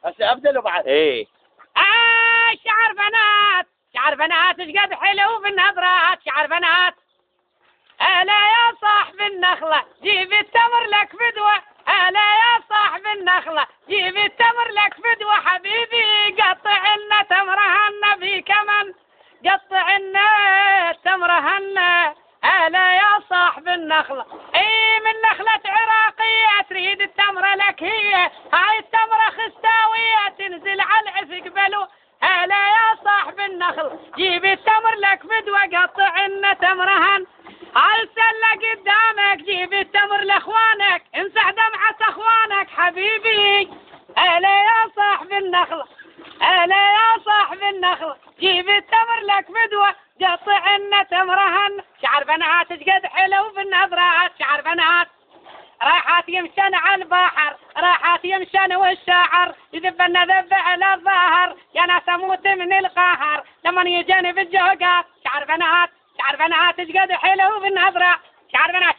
هسه ابدله بعد. ايه شعر بنات، شعر بنات ايش قد حلو بالنظرات، شعر بنات. هلا يا صاحب النخلة جيب التمر لك فدوة، هلا يا صاحب النخلة جيب التمر لك فدوة، حبيبي قطع لنا تمرهن في كمن، قطع لنا تمرهن. هلا يا صاحب النخلة اي من نخلة عراقية تريد التمرة لك هي، هاي التمرة خستاوية تنزل على العفق بلو. هلا يا صاحب النخل جيب التمر لك فدوة، قطع لنا تمرهن. هالسلة قدامك جيب التمر لاخوانك، امسح دمعة اخوانك حبيبي. هلا يا صاحب النخلة، هلا يا صاحب النخلة جيب التمر لك فدوة، قطع لنا تمرهن. شعر بنات ايش قد حلو بالنظرات، شعر بنات. راحات يمشن على البحر، راحات يمشن والشاعر يذبن ذب على الظهر، يا ناس اموت من القهر لمن يجاني بالجوقات. شعر بنات، شعر بنات ايش قد حلو بالنظرة، شعر بنات.